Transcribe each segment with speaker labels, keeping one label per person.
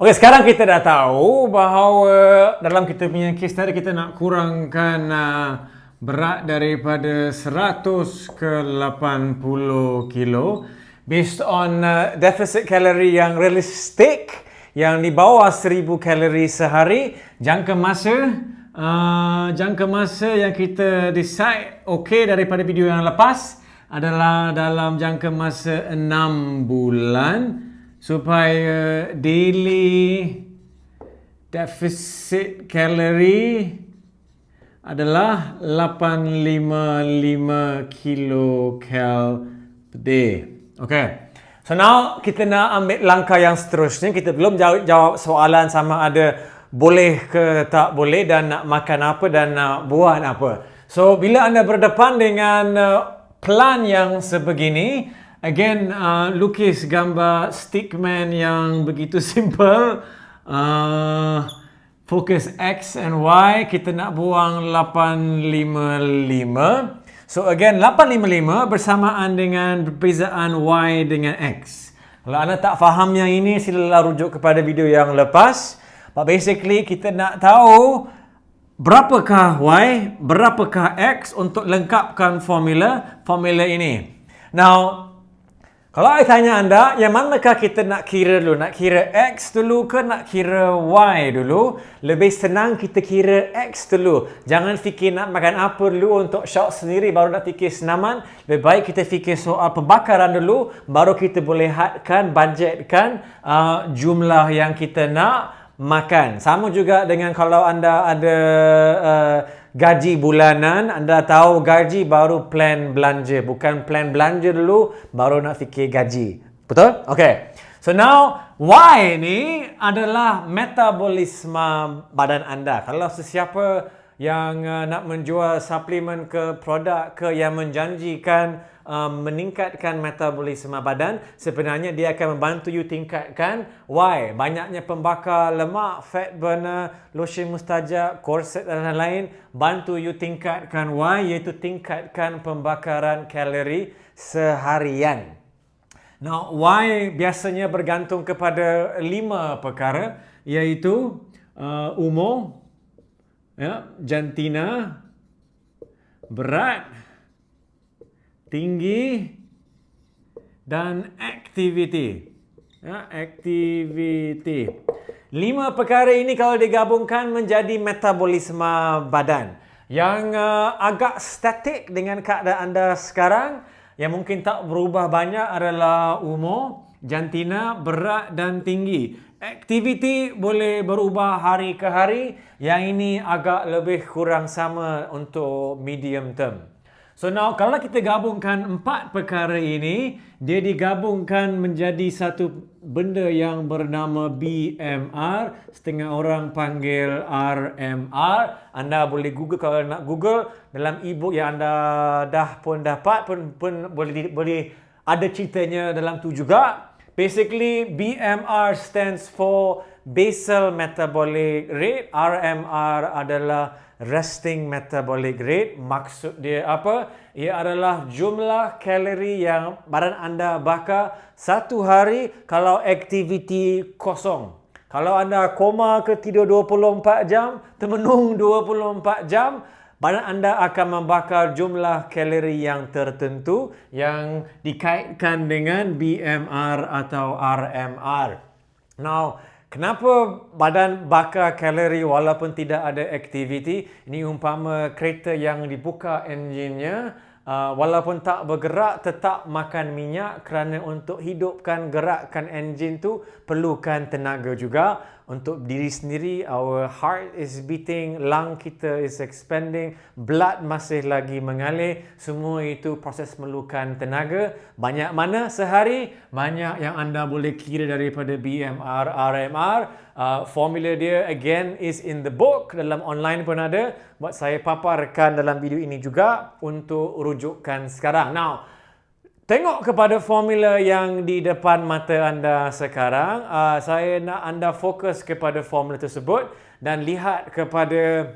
Speaker 1: Okey, sekarang kita dah tahu bahawa dalam kita punya case tadi kita nak kurangkan berat daripada 100 ke 80 kilo based on deficit kalori yang realistik yang di bawah 1000 kalori sehari. Jangka masa yang kita decide okey daripada video yang lepas adalah dalam jangka masa 6 bulan. Supaya daily deficit kalori adalah 855 kcal per day. Okay. So now kita nak ambil langkah yang seterusnya. Kita belum jawab soalan sama ada boleh ke tak boleh dan nak makan apa dan nak buat apa. So bila anda berdepan dengan plan yang sebegini, again, lukis gambar stickman yang begitu simple. Fokus X and Y. Kita nak buang 855. So again, 855 bersamaan dengan perbezaan Y dengan X. Kalau anda tak faham yang ini, silalah rujuk kepada video yang lepas. But basically, kita nak tahu berapakah Y, berapakah X untuk lengkapkan formula ini. Now, kalau saya tanya anda, yang manakah kita nak kira dulu? Nak kira X dulu ke nak kira Y dulu? Lebih senang kita kira X dulu. Jangan fikir nak makan apa dulu untuk syok sendiri baru nak fikir senaman. Lebih baik kita fikir soal pembakaran dulu, baru kita boleh hadkan, budgetkan jumlah yang kita nak makan. Sama juga dengan kalau anda ada gaji bulanan, anda tahu gaji baru plan belanja. Bukan plan belanja dulu, baru nak fikir gaji. Betul? Okay. So now, Y ni adalah metabolisme badan anda. Kalau sesiapa yang nak menjual suplemen ke produk ke yang menjanjikan meningkatkan metabolisme badan, sebenarnya dia akan membantu you tingkatkan Y. Banyaknya pembakar lemak, fat burner, lotion mustajab, korset dan lain-lain, bantu you tingkatkan Y, iaitu tingkatkan pembakaran kalori seharian. Now, Y biasanya bergantung kepada 5 perkara, iaitu umur, jantina, berat, tinggi dan aktiviti. Aktiviti. 5 perkara ini kalau digabungkan menjadi metabolisme badan. Yang agak statik dengan keadaan anda sekarang, yang mungkin tak berubah banyak adalah umur, jantina, berat dan tinggi. Aktiviti boleh berubah hari ke hari. Yang ini agak lebih kurang sama untuk medium term. So now, kalau kita gabungkan 4 perkara ini, dia digabungkan menjadi satu benda yang bernama BMR. Setengah orang panggil RMR. Anda boleh Google kalau nak Google. Dalam e-book yang anda dah pun dapat pun boleh ada ceritanya dalam tu juga. Basically, BMR stands for Basal Metabolic Rate. RMR adalah Resting Metabolic Rate. Maksud dia apa? Ia adalah jumlah kalori yang badan anda bakar satu hari kalau aktiviti kosong. Kalau anda koma ke tidur 24 jam, termenung 24 jam, badan anda akan membakar jumlah kalori yang tertentu yang dikaitkan dengan BMR atau RMR. Now, kenapa badan bakar kalori walaupun tidak ada aktiviti? Ini umpama kereta yang dibuka enjinnya, walaupun tak bergerak tetap makan minyak kerana untuk hidupkan gerakkan enjin tu perlukan tenaga juga. Untuk diri sendiri, our heart is beating, lung kita is expanding, blood masih lagi mengalir. Semua itu proses memerlukan tenaga. Banyak mana sehari? Banyak yang anda boleh kira daripada BMR, RMR. Formula dia again is in the book. Dalam online pun ada. Buat saya paparkan dalam video ini juga untuk rujukan sekarang. Now, tengok kepada formula yang di depan mata anda sekarang. Saya nak anda fokus kepada formula tersebut dan lihat kepada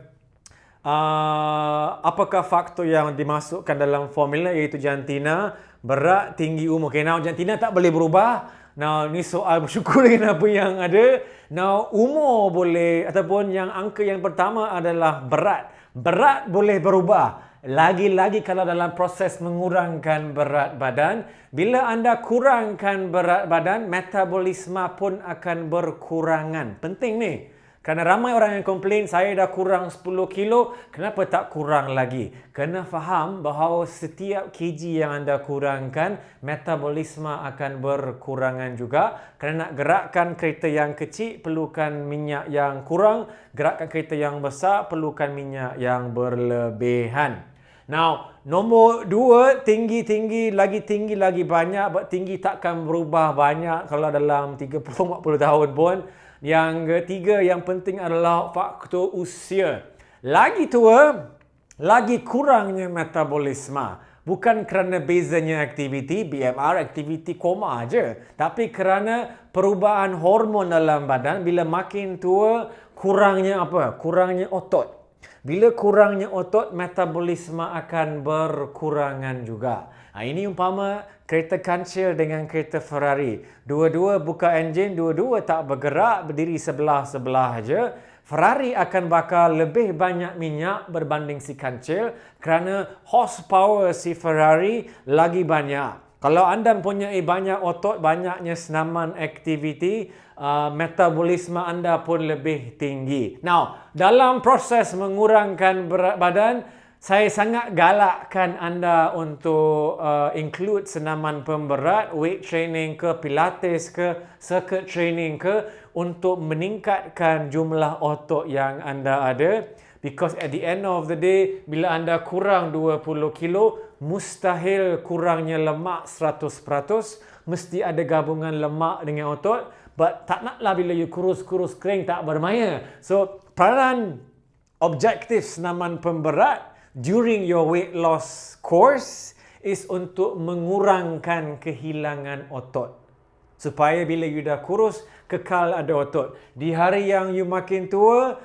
Speaker 1: apakah faktor yang dimasukkan dalam formula, iaitu jantina, berat, tinggi, umur. Okay, now jantina tak boleh berubah. Now, ni soal bersyukur dengan apa yang ada. Now, umur boleh ataupun yang angka yang pertama adalah berat. Berat boleh berubah. Lagi-lagi kalau dalam proses mengurangkan berat badan, bila anda kurangkan berat badan, metabolisme pun akan berkurangan. Penting ni. Kerana ramai orang yang komplain, saya dah kurang 10 kilo, kenapa tak kurang lagi? Kena faham bahawa setiap kg yang anda kurangkan, metabolisme akan berkurangan juga. Kerana nak gerakkan kereta yang kecil, perlukan minyak yang kurang. Gerakkan kereta yang besar, perlukan minyak yang berlebihan. Now, nombor 2, tinggi lagi banyak. Tinggi takkan berubah banyak kalau dalam 30-40 tahun pun. Yang ketiga yang penting adalah faktor usia. Lagi tua, lagi kurangnya metabolisme. Bukan kerana bezanya aktiviti, BMR, aktiviti koma aja. Tapi kerana perubahan hormon dalam badan, bila makin tua, kurangnya apa? Kurangnya otot. Bila kurangnya otot, metabolisme akan berkurangan juga. Ini umpama kereta kancil dengan kereta Ferrari. Dua-dua buka enjin, dua-dua tak bergerak, berdiri sebelah-sebelah aja. Ferrari akan bakar lebih banyak minyak berbanding si kancil kerana horsepower si Ferrari lagi banyak. Kalau anda mempunyai banyak otot, banyaknya senaman aktiviti, metabolisme anda pun lebih tinggi. Now, dalam proses mengurangkan berat badan, saya sangat galakkan anda untuk include senaman pemberat, weight training ke, pilates ke, circuit training ke, untuk meningkatkan jumlah otot yang anda ada. Because at the end of the day, bila anda kurang 20 kilo, mustahil kurangnya lemak 100%. Mesti ada gabungan lemak dengan otot. But tak naklah bila you kurus-kurus kering tak bermaya. So, peranan objektif senaman pemberat during your weight loss course is untuk mengurangkan kehilangan otot. Supaya bila you dah kurus, kekal ada otot. Di hari yang you makin tua,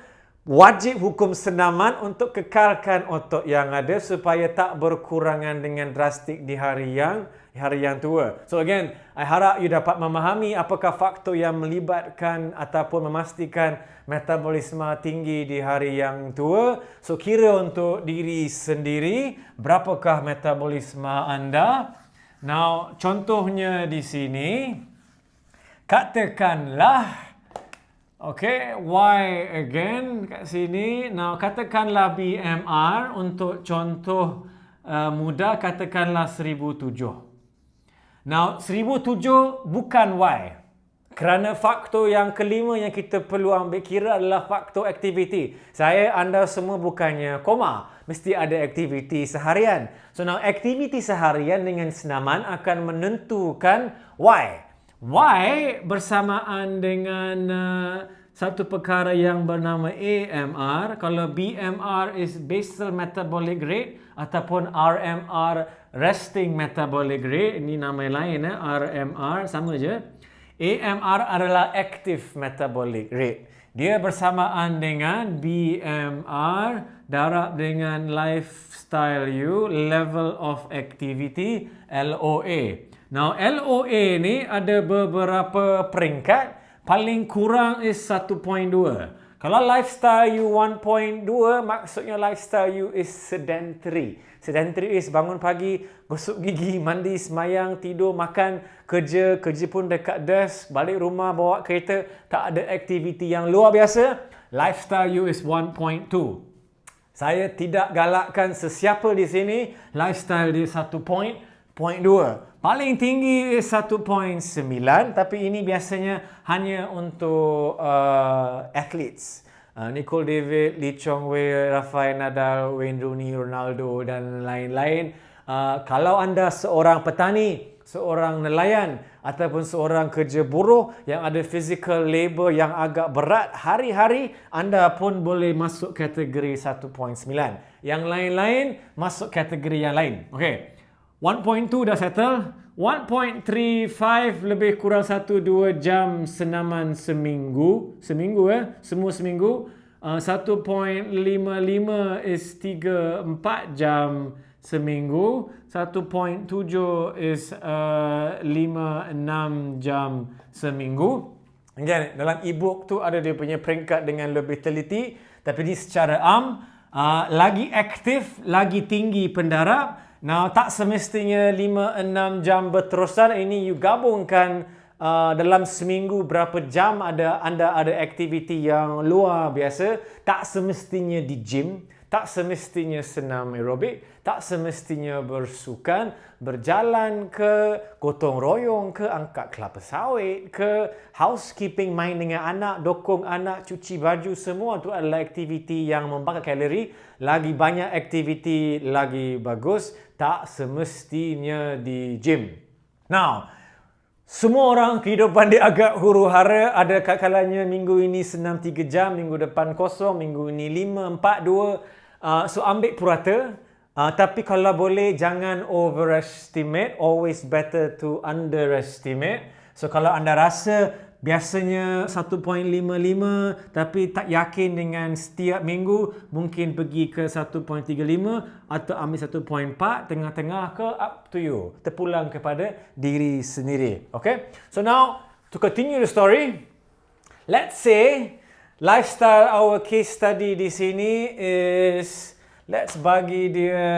Speaker 1: wajib hukum senaman untuk kekalkan otot yang ada supaya tak berkurangan dengan drastik di hari yang tua. So again, I harap you dapat memahami apakah faktor yang melibatkan ataupun memastikan metabolisme tinggi di hari yang tua. So kira untuk diri sendiri, berapakah metabolisme anda? Now, contohnya di sini, katakanlah okay, Y again kat sini. Now, katakanlah BMR untuk contoh mudah, katakanlah 1007. Now, 1007 bukan Y. Kerana faktor yang kelima yang kita perlu ambil kira adalah faktor aktiviti. Anda semua bukannya koma. Mesti ada aktiviti seharian. So, now aktiviti seharian dengan senaman akan menentukan Y. Y bersamaan dengan satu perkara yang bernama AMR. Kalau BMR is basal metabolic rate ataupun RMR resting metabolic rate. Ini nama lain RMR sama je. AMR adalah active metabolic rate. Dia bersamaan dengan BMR darab dengan lifestyle you, level of activity, LOA. Now, LOA ni ada beberapa peringkat. Paling kurang is 1.2. Kalau lifestyle you 1.2, maksudnya lifestyle you is sedentary. Sedentary is bangun pagi, gosok gigi, mandi, semayang, tidur, makan, kerja pun dekat desk, balik rumah, bawa kereta, tak ada aktiviti yang luar biasa. Lifestyle you is 1.2. Saya tidak galakkan sesiapa di sini, lifestyle dia 1.2. Paling tinggi 1.9, tapi ini biasanya hanya untuk athletes. Nicole David, Lee Chong Wei, Rafael Nadal, Wayne Rooney, Ronaldo dan lain-lain. Kalau anda seorang petani, seorang nelayan ataupun seorang kerja buruh yang ada physical labor yang agak berat hari-hari, anda pun boleh masuk kategori 1.9. Yang lain-lain masuk kategori yang lain. Okey. 1.2 dah settle. 1.35 lebih kurang 1-2 jam senaman seminggu. Semua seminggu. 1.55 is 3-4 jam seminggu. 1.7 is 5-6 jam seminggu. Again, dalam e-book tu ada dia punya peringkat dengan lebih teliti. Tapi ni secara lagi aktif, lagi tinggi pendarab. Now, tak semestinya 5-6 jam berterusan. Ini you gabungkan dalam seminggu berapa jam anda ada aktiviti yang luar biasa. Tak semestinya di gym, tak semestinya senam aerobik, tak semestinya bersukan, berjalan ke, gotong royong ke, angkat kelapa sawit ke, housekeeping, main dengan anak, dokong anak, cuci baju, semua tu adalah aktiviti yang membakar kalori. Lagi banyak aktiviti, lagi bagus. Tak semestinya di gym. Now, semua orang kehidupan dia agak huru-hara. Ada kalanya minggu ini senam 3 jam, minggu depan kosong, minggu ini 5, 4, 2. So ambil purata. Tapi kalau boleh jangan overestimate. Always better to underestimate. So kalau anda rasa biasanya 1.55 tapi tak yakin dengan setiap minggu, mungkin pergi ke 1.35 atau ambil 1.4, tengah-tengah ke, up to you. Terpulang kepada diri sendiri. Okay? So now, to continue the story, let's say lifestyle our case study di sini is, let's bagi dia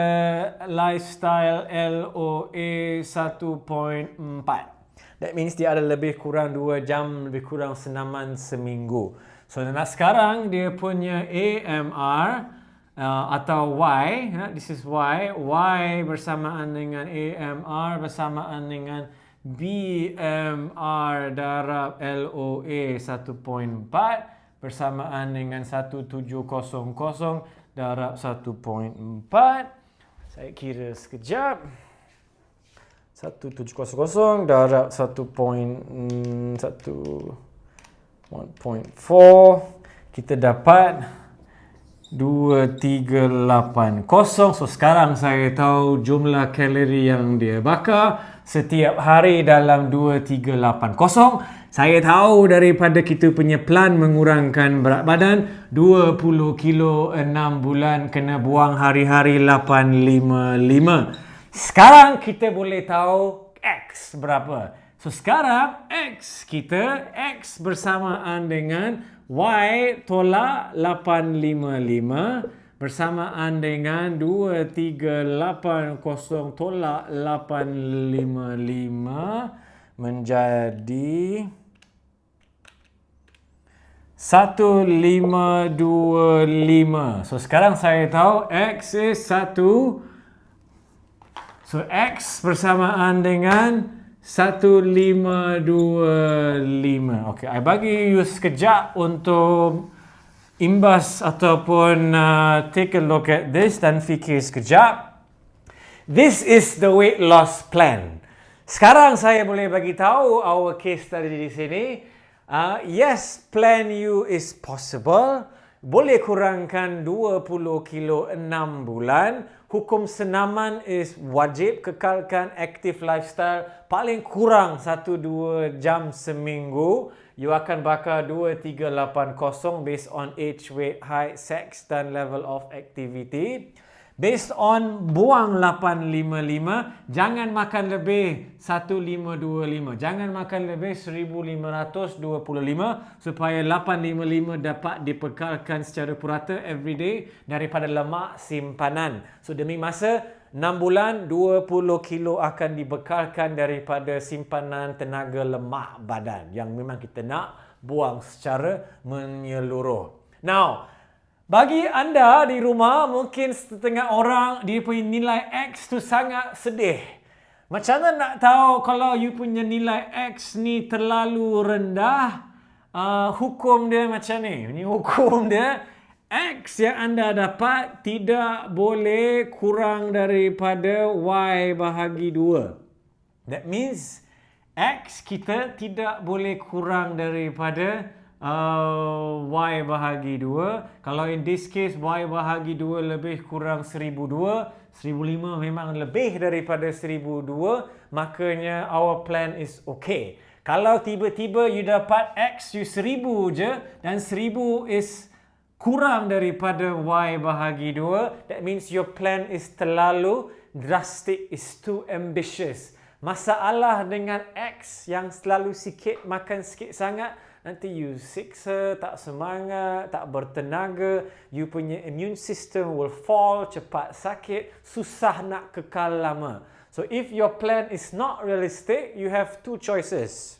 Speaker 1: lifestyle LOA 1.4. That means dia ada lebih kurang 2 jam, lebih kurang senaman seminggu. So sekarang dia punya AMR atau Y, this is Y bersamaan dengan AMR bersamaan dengan BMR darab LOA 1.4 bersamaan dengan 1700 darab 1.4. Saya kira sekejap. 1700 darab 1.4 kita dapat 2380. So sekarang saya tahu jumlah kalori yang dia bakar setiap hari dalam 2380. Saya tahu daripada kita punya plan mengurangkan berat badan 20 kilo 6 bulan, kena buang hari-hari 855. Sekarang kita boleh tahu X berapa. So sekarang X kita, X bersamaan dengan Y tolak 855 bersamaan dengan 2380 tolak 855 menjadi 1525. So sekarang saya tahu X is 1. So, X bersamaan dengan 1525. Okay, I bagi you sekejap untuk imbas ataupun take a look at this dan fikir sekejap. This is the weight loss plan. Sekarang saya boleh bagi tahu our case study di sini. Yes, plan you is possible. Boleh kurangkan 20 kilo 6 bulan. Hukum senaman is wajib, kekalkan active lifestyle paling kurang 1-2 jam seminggu. You akan bakar 2380 based on age, weight, height, sex dan level of activity. Based on buang 855, jangan makan lebih 1525. Jangan makan lebih 1525 supaya 855 dapat dipekalkan secara purata everyday daripada lemak simpanan. So demi masa 6 bulan 20 kilo akan dibekalkan daripada simpanan tenaga lemak badan yang memang kita nak buang secara menyeluruh. Now, bagi anda di rumah, mungkin setengah orang dia punya nilai X tu sangat sedih. Macam mana nak tahu kalau you punya nilai X ni terlalu rendah? Hukum dia macam ni. Ini hukum dia. X yang anda dapat tidak boleh kurang daripada Y bahagi 2. That means X kita tidak boleh kurang daripada Y bahagi 2. Kalau in this case Y bahagi 2 lebih kurang 1002, 1005 memang lebih daripada 1002, makanya our plan is okay. Kalau tiba-tiba you dapat X you 1000 je dan 1000 is kurang daripada Y bahagi 2, that means your plan is terlalu drastic, is too ambitious. Masalah dengan X yang selalu makan sikit sangat, nanti you siksa, tak semangat, tak bertenaga, you punya immune system will fall, cepat sakit, susah nak kekal lama. So if your plan is not realistic, you have two choices.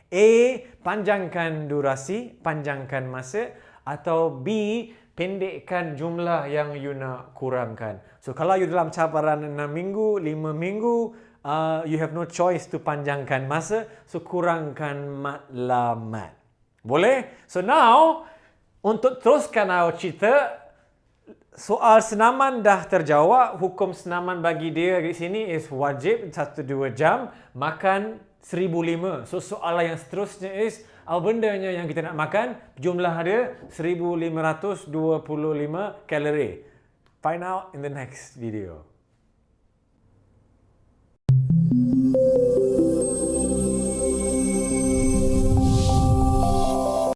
Speaker 1: A, panjangkan durasi, panjangkan masa, atau B, pendekkan jumlah yang you nak kurangkan. So kalau you dalam cabaran 6 minggu, 5 minggu, you have no choice to panjangkan masa, so kurangkan matlamat. Boleh? So now, untuk teruskan awak cerita, soal senaman dah terjawab. Hukum senaman bagi dia di sini is wajib 1-2 jam, makan 1,500. So soalan yang seterusnya is, apa bendanya yang kita nak makan? Jumlah dia 1,525 kalori. Find out in the next video.